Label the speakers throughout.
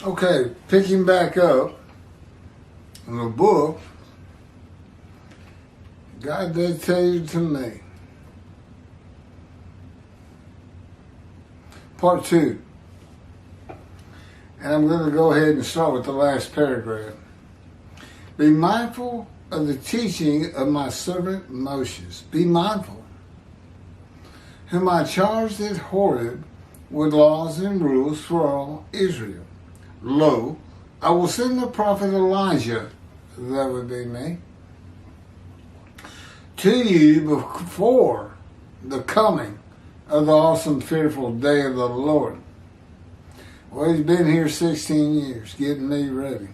Speaker 1: Okay, picking back up in the book, God dedicated to me. Part 2. And I'm going to go ahead and start with the last paragraph. Be mindful of the teaching of my servant Moses. Be mindful, whom I charged at Horeb with laws and rules for all Israel. Lo, I will send the prophet Elijah, that would be me, to you before the coming of the awesome, fearful day of the Lord. Well, he's been here 16 years, getting me ready.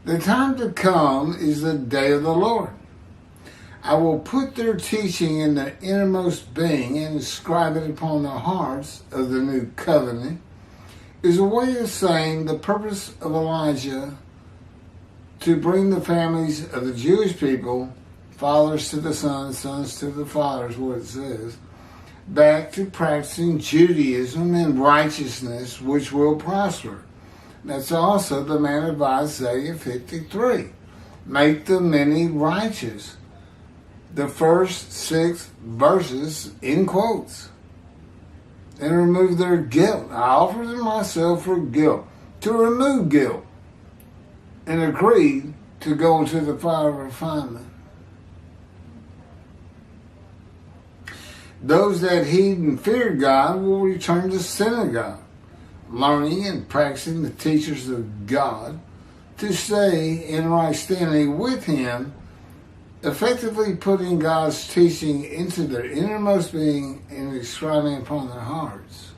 Speaker 1: The time to come is the day of the Lord. I will put their teaching in their innermost being and inscribe it upon the hearts of the new covenant, is a way of saying the purpose of Elijah to bring the families of the Jewish people, fathers to the sons, sons to the fathers, what it says, back to practicing Judaism and righteousness, which will prosper. That's also the man of Isaiah 53. Make the many righteous. The first 6 verses in quotes. And remove their guilt. I offer them myself for guilt, to remove guilt, and agreed to go into the fire of refinement. Those that heed and fear God will return to synagogue, learning and practicing the teachers of God, to stay in right standing with Him, effectively putting God's teaching into their innermost being and inscribing upon their hearts.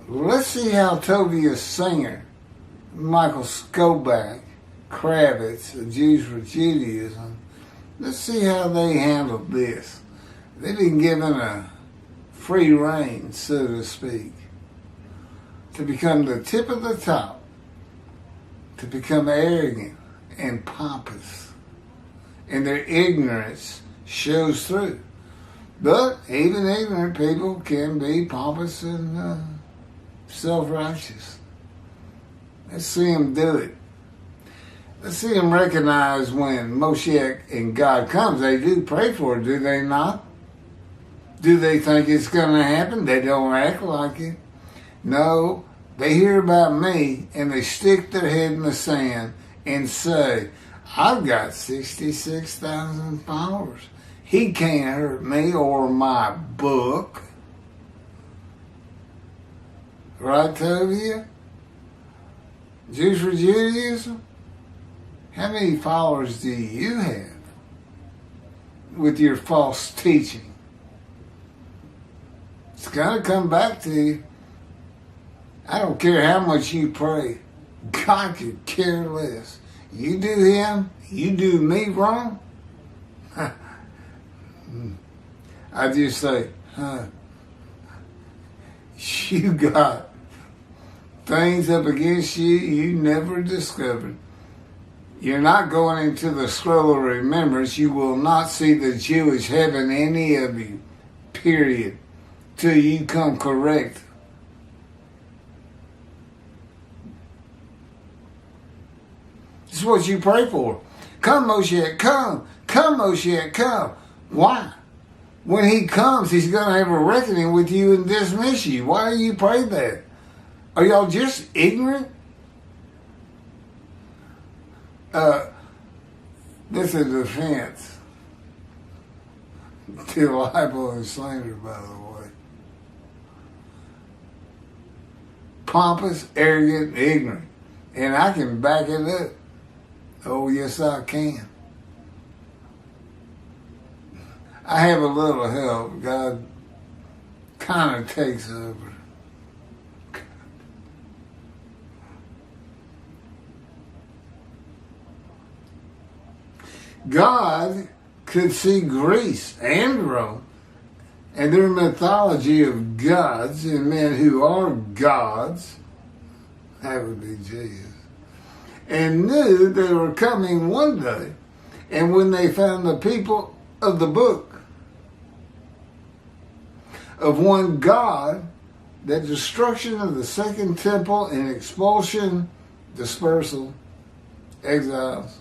Speaker 1: Let's see how Tobias Singer, Michael Skoback, Kravitz, the Jews for Judaism, let's see how they handled this. They've been given a free rein, so to speak, to become the tip of the top, to become arrogant and pompous. And their ignorance shows through. But even ignorant people can be pompous and self-righteous. Let's see them do it. Let's see them recognize when Moshiach and God comes. They do pray for it, do they not? Do they think it's going to happen? They don't act like it. No, they hear about me and they stick their head in the sand and say, I've got 66,000 followers. He can't hurt me or my book. Right, Tovia? Jews for Judaism? How many followers do you have with your false teaching? It's going to come back to you. I don't care how much you pray. God could care less. You do him, you do me wrong. I just say, you got things up against you you never discovered. You're not going into the scroll of remembrance. You will not see the Jewish heaven, any of you, period, till you come correct. This is what you pray for. Come, Moshiach, come. Come, Moshiach, come. Why? When he comes, he's going to have a reckoning with you and dismiss you. Why do you pray that? Are y'all just ignorant? This is a defense to libel and slander, by the way. Pompous, arrogant, ignorant. And I can back it up. Oh, yes, I can. I have a little help. God kind of takes over. God could see Greece and Rome and their mythology of gods and men who are gods, that would be Jesus, and knew they were coming one day. And when they found the people of the book, of one God, that destruction of the second temple and expulsion, dispersal, exiles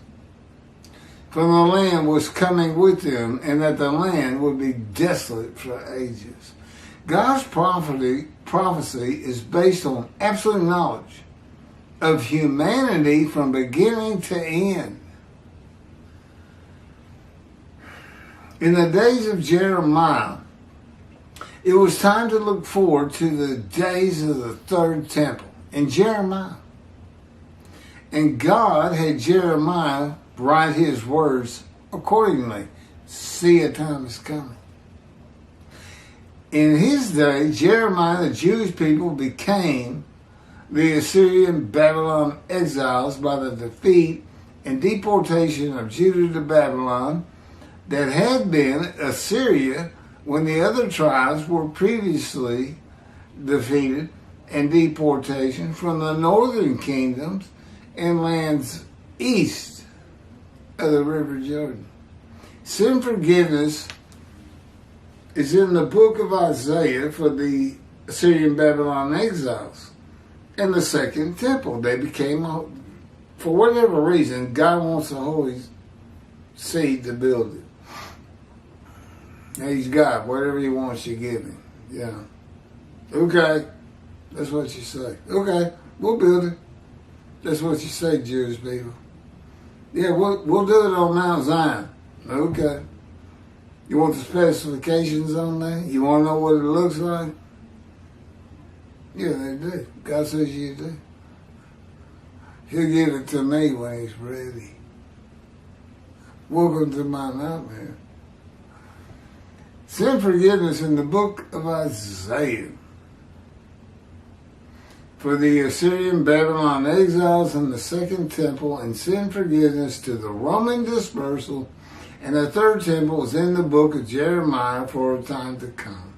Speaker 1: from the land was coming with them, and that the land would be desolate for ages. God's prophecy is based on absolute knowledge of humanity from beginning to end. In the days of Jeremiah, it was time to look forward to the days of the third temple in Jeremiah. And God had Jeremiah write his words accordingly. See, a time is coming. In his day, Jeremiah, the Jewish people, became the Assyrian Babylon exiles by the defeat and deportation of Judah to Babylon that had been Assyria when the other tribes were previously defeated, and deportation from the northern kingdoms and lands east of the River Jordan. Sin forgiveness is in the book of Isaiah for the Assyrian Babylon exiles and the second temple. They became, for whatever reason, God wants the holy seed to build it. He's God. Whatever he wants, you give him. Yeah. Okay. That's what you say. Okay. We'll build it. That's what you say, Jewish people. Yeah, we'll do it on Mount Zion. Okay. You want the specifications on that? You want to know what it looks like? Yeah, they do. God says you do. He'll give it to me when he's ready. Welcome to my nightmare. Sin forgiveness in the book of Isaiah for the Assyrian Babylon exiles and the second temple, and sin forgiveness to the Roman dispersal, and the third temple is in the book of Jeremiah for a time to come.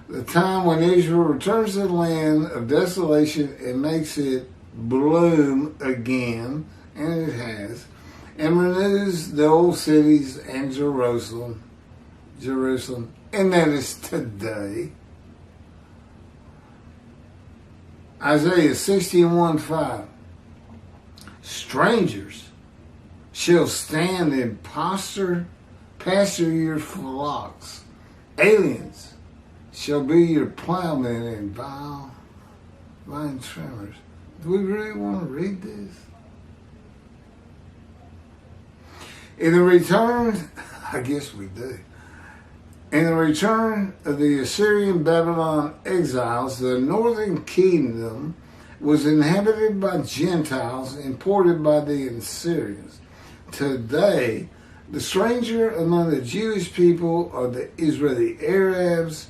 Speaker 1: The time when Israel returns to the land of desolation and makes it bloom again, and it has, and renews the old cities and Jerusalem, and that is today. Isaiah 61:5. Strangers shall stand and pasture your flocks. Aliens shall be your plowmen and vine trimmers. Do we really want to read this? In the return, I guess we do. In the return of the Assyrian Babylon exiles, the northern kingdom was inhabited by Gentiles imported by the Assyrians. Today, the stranger among the Jewish people are the Israeli Arabs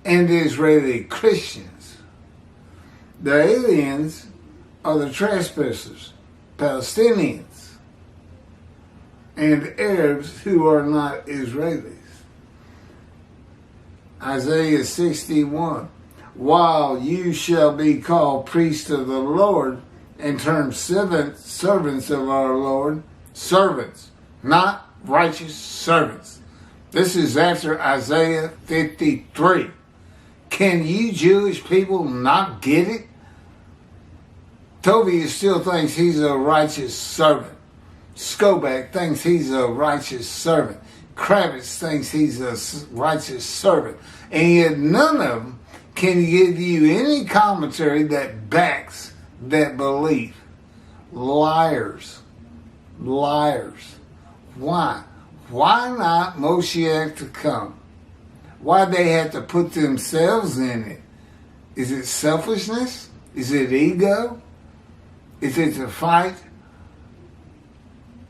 Speaker 1: and the Israeli Christians. The aliens are the trespassers, Palestinians, and Arabs who are not Israelis. Isaiah 61, while you shall be called priests of the Lord and termed servants of our Lord, servants, not righteous servants. This is after Isaiah 53. Can you Jewish people not get it? Tobias still thinks he's a righteous servant. Skobach thinks he's a righteous servant. Kravitz thinks he's a righteous servant. And yet none of them can give you any commentary that backs that belief. Liars. Liars. Why? Why not Moshiach to come? Why'd they have to put themselves in it? Is it selfishness? Is it ego? Is it to fight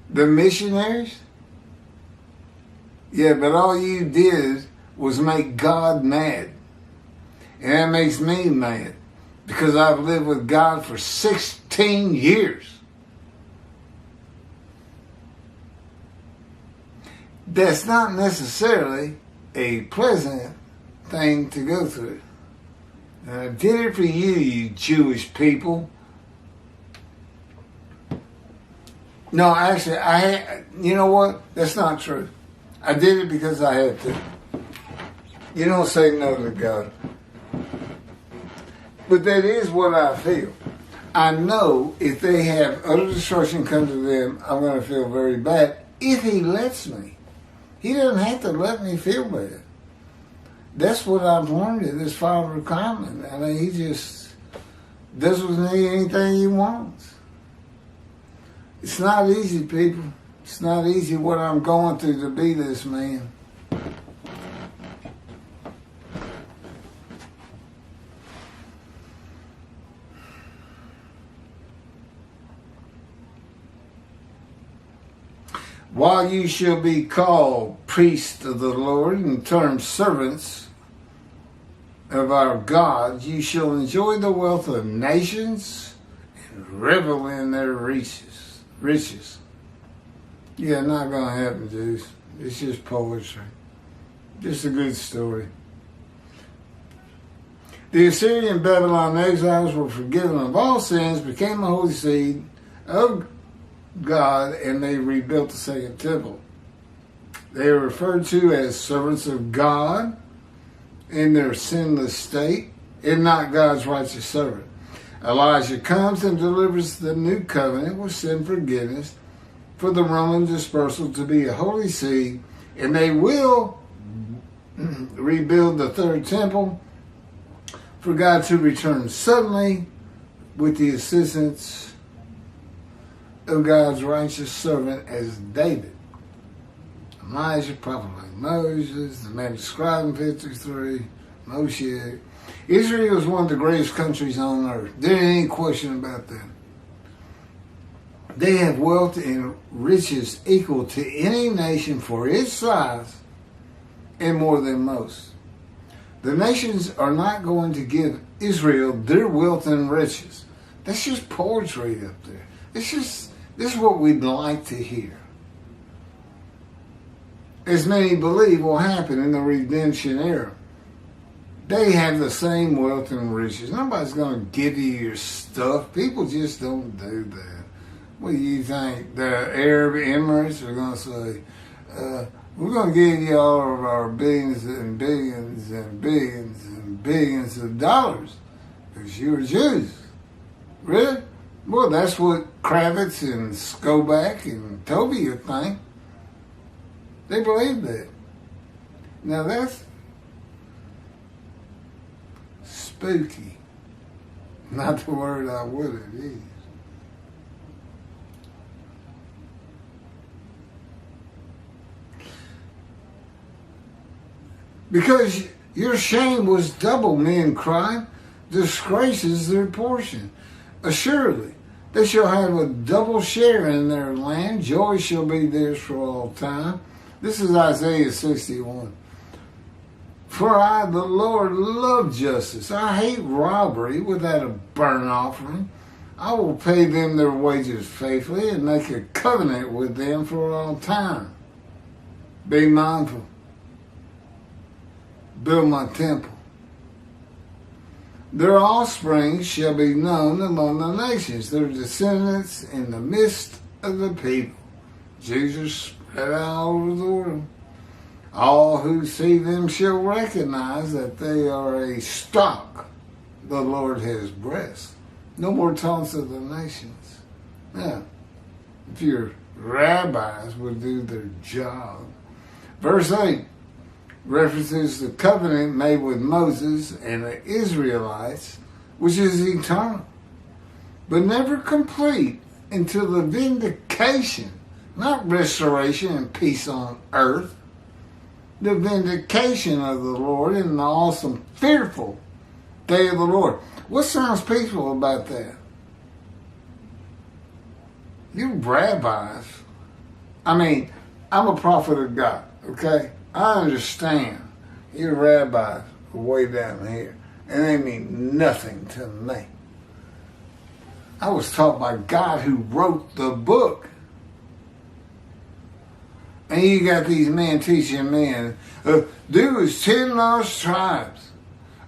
Speaker 1: the missionaries? Yeah, but all you did was make God mad. And that makes me mad because I've lived with God for 16 years. That's not necessarily a pleasant thing to go through. And I did it for you, you Jewish people. No, actually, you know what? That's not true. I did it because I had to. You don't say no to God. But that is what I feel. I know if they have utter destruction come to them, I'm going to feel very bad if he lets me. He doesn't have to let me feel bad. That's what I've learned in this final requirement. I mean, he just does with me anything he wants. It's not easy, people. It's not easy what I'm going through to be this man. While you shall be called priests of the Lord and termed servants of our God, you shall enjoy the wealth of nations and revel in their riches. Yeah, not going to happen, Jews. It's just poetry. Just a good story. The Assyrian and Babylon exiles were forgiven of all sins, became a holy seed of God, and they rebuilt the second temple. They are referred to as servants of God in their sinless state and not God's righteous servant. Elijah comes and delivers the new covenant with sin forgiveness for the Roman dispersal to be a holy seed, and they will rebuild the third temple for God to return suddenly with the assistance of God's righteous servant as David, Elijah, prophet like Moses, the man described in 53, Moshe. Israel is one of the greatest countries on earth. There ain't any question about that. They have wealth and riches equal to any nation for its size and more than most. The nations are not going to give Israel their wealth and riches. That's just poetry up there. This is what we'd like to hear. As many believe will happen in the redemption era. They have the same wealth and riches. Nobody's going to give you your stuff. People just don't do that. What do you think? The Arab Emirates are going to say, we're going to give you all of our billions and billions and billions and billions of dollars because you're Jews. Really? Well, that's what Kravitz and Skoback and Toby think. They believe that. Now that's spooky. Not the word I would have used. Because your shame was double, men cried. Disgrace is their portion. Assuredly, they shall have a double share in their land. Joy shall be theirs for all time. This is Isaiah 61. For I, the Lord, love justice. I hate robbery without a burnt offering. I will pay them their wages faithfully and make a covenant with them for all time. Be mindful. Build my temple. Their offspring shall be known among the nations, their descendants in the midst of the people. Jesus spread out all over the world. All who see them shall recognize that they are a stock the Lord has blessed. No more taunts of the nations. Now, if your rabbis would do their job. Verse 8. References the covenant made with Moses and the Israelites, which is eternal, but never complete until the vindication, not restoration and peace on earth, the vindication of the Lord in the awesome, fearful day of the Lord. What sounds peaceful about that? You rabbis, I'm a prophet of God, okay? I understand you rabbis are way down here, and they mean nothing to me. I was taught by God who wrote the book. And you got these men teaching men, do as 10 lost tribes.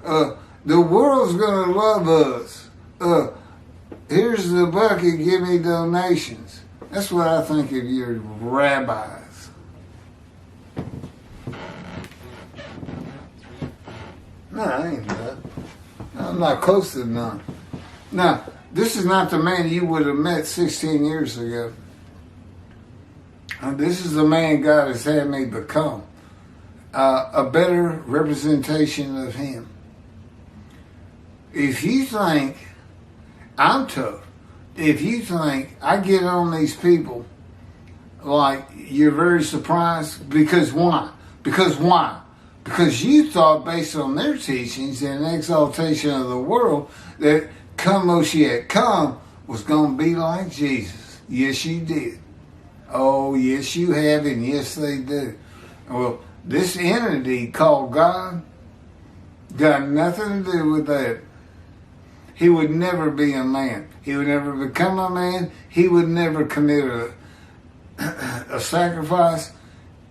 Speaker 1: The world's going to love us. Here's the bucket, give me donations. That's what I think of your rabbis. No, I ain't none. I'm not close to none. Now, this is not the man you would have met 16 years ago. This is the man God has had me become. A better representation of him. If you think I'm tough, if you think I get on these people like you're very surprised, because why? Because you thought, based on their teachings and exaltation of the world, that come Moshiach, come was going to be like Jesus. Yes, you did. Oh, yes, you have, and yes, they do. Well, this entity called God got nothing to do with that. He would never be a man. He would never become a man. He would never commit a sacrifice,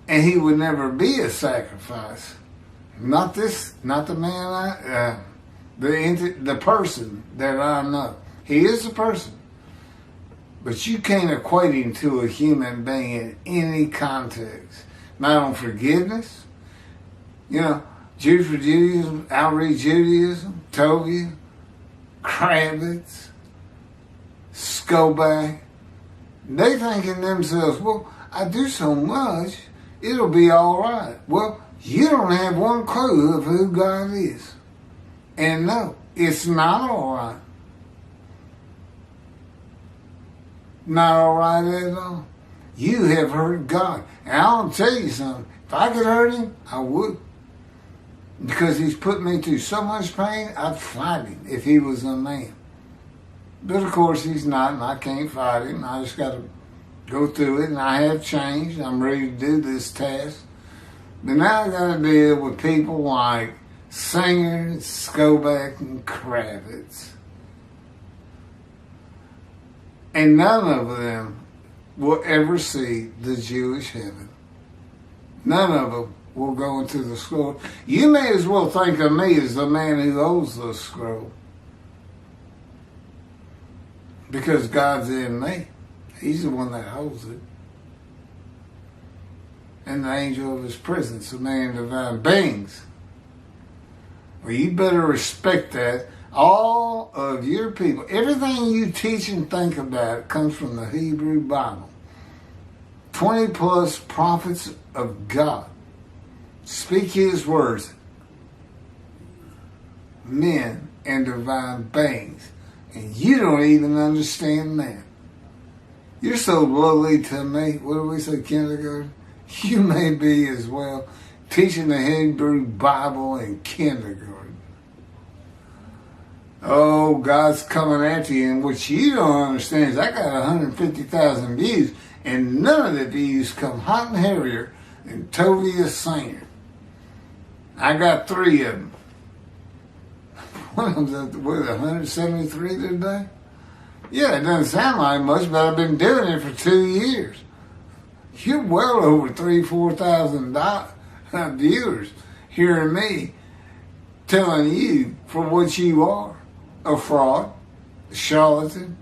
Speaker 1: and he would never be a sacrifice. Not the man the person that I know. He is a person. But you can't equate him to a human being in any context. Not on forgiveness. You know, Jews for Judaism, Outreach Judaism, Tovia, Kravitz, Skoback. They thinking themselves, well, I do so much, it'll be all right. Well, you don't have one clue of who God is. And no, it's not all right. Not all right at all. You have hurt God. And I'll tell you something. If I could hurt him, I would. Because he's put me through so much pain, I'd fight him if he was a man. But of course he's not, and I can't fight him. I just got to go through it, and I have changed. I'm ready to do this task. But now I got to deal with people like Singer, Skoback, and Kravitz. And none of them will ever see the Jewish heaven. None of them will go into the scroll. You may as well think of me as the man who holds the scroll. Because God's in me. He's the one that holds it. And the angel of his presence, the man divine beings. Well, you better respect that. All of your people, everything you teach and think about comes from the Hebrew Bible. 20 plus prophets of God speak his words. Men and divine beings. And you don't even understand that. You're so lowly to me. What do we say, kindergarten? You may be as well, teaching the Hebrew Bible in kindergarten. Oh, God's coming after you, and what you don't understand is I got 150,000 views, and none of the views come hot and heavier than Tovia Singer. I got 3 of them. One of them's at 173 today. Yeah, it doesn't sound like much, but I've been doing it for 2 years. You're well over 3,000-4,000 viewers hearing me telling you for what you are. A fraud, a charlatan.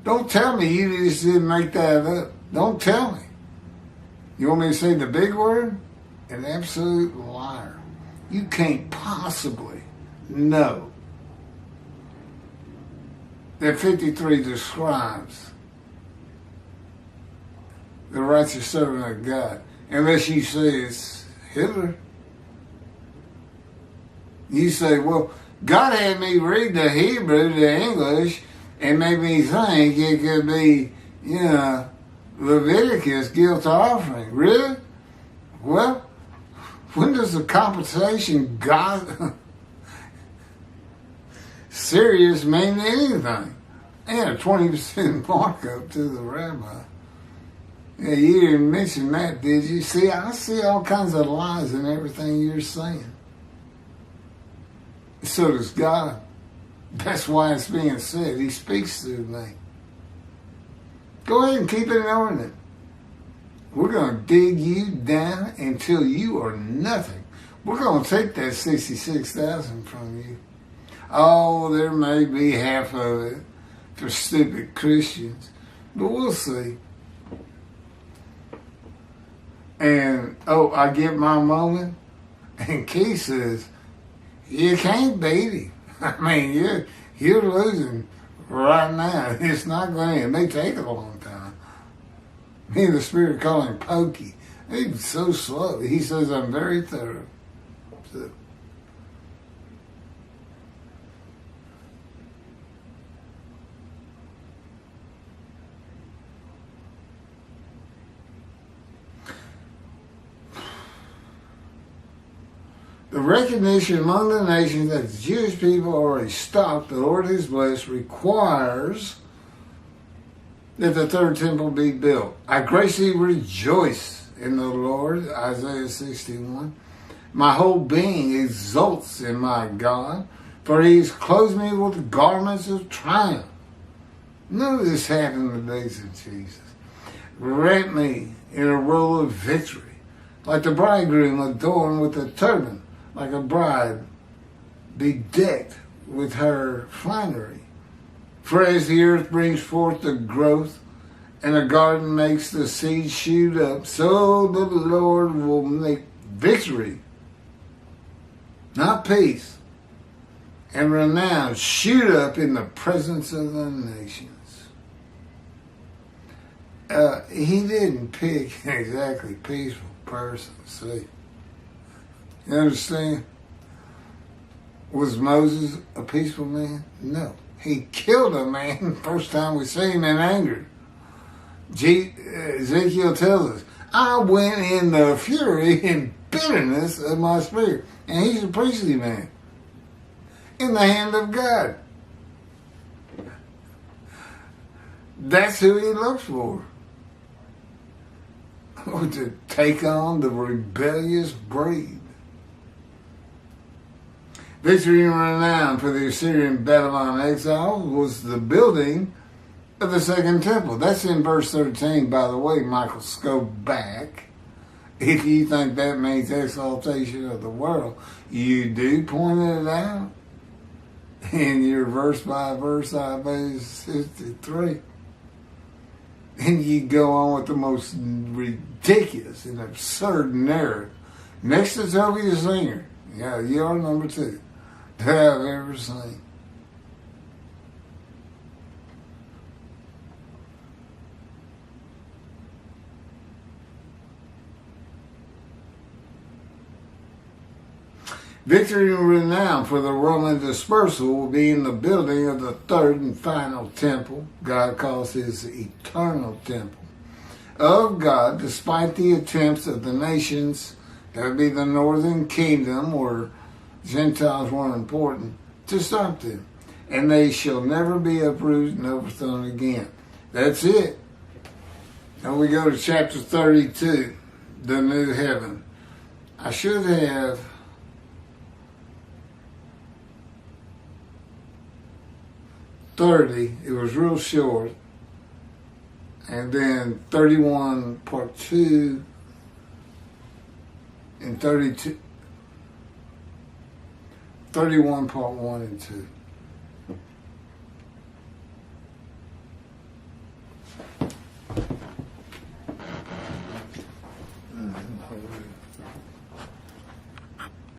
Speaker 1: Don't tell me you just didn't make that up. Don't tell me. You want me to say the big word? An absolute liar. You can't possibly know that 53 describes the righteous servant of God, unless you say it's Hitler. You say, well, God had me read the Hebrew, the English, and made me think it could be, Leviticus guilt offering. Really? Well, when does the compensation God serious mean anything? And a 20% markup to the rabbi. Yeah, you didn't mention that, did you? See, I see all kinds of lies in everything you're saying. So does God. That's why it's being said. He speaks through me. Go ahead and keep it an ornament. We're going to dig you down until you are nothing. We're going to take that 66,000 from you. Oh, there may be half of it for stupid Christians, but we'll see. And, I get my moment. And Keith says, you can't beat him. I mean, you're losing right now. It's not going to, it may take a long time. Me and the Spirit call him Pokey. He's so slow. He says, I'm very thorough. So, the recognition among the nations that the Jewish people already stopped, the Lord is blessed, requires that the third temple be built. I greatly rejoice in the Lord, Isaiah 61. My whole being exults in my God, for he has clothed me with garments of triumph. None of this happened in the days of Jesus. Wrap me in a robe of victory, like the bridegroom adorned with a turban, like a bride bedecked with her finery. For as the earth brings forth the growth, and a garden makes the seed shoot up, so the Lord will make victory, not peace, and renown shoot up in the presence of the nations. He didn't pick an exactly peaceful person, see. You understand? Was Moses a peaceful man? No. He killed a man the first time we see him in anger. Ezekiel tells us, I went in the fury and bitterness of my spirit. And he's a priestly man. In the hand of God. That's who he looks for. Or to take on the rebellious breed. Victory and renown for the Assyrian Babylon exile was the building of the second temple. That's in verse 13, by the way, Michael. Go back. If you think that means exaltation of the world, you do point it out in your verse by verse Isaiah 63. And you go on with the most ridiculous and absurd narrative. Next to Toby the Singer. Yeah, you are number 2. That I've ever seen. Victory and renown for the Roman dispersal will be in the building of the third and final temple, God calls his eternal temple, of God, despite the attempts of the nations, that would be the northern kingdom, where Gentiles weren't important, to stop them. And they shall never be uprooted and overthrown again. That's it. Now we go to chapter 32, the new heaven. I should have $30. It was real short. And then 31 part 2 and 32. 31 part 1 and 2.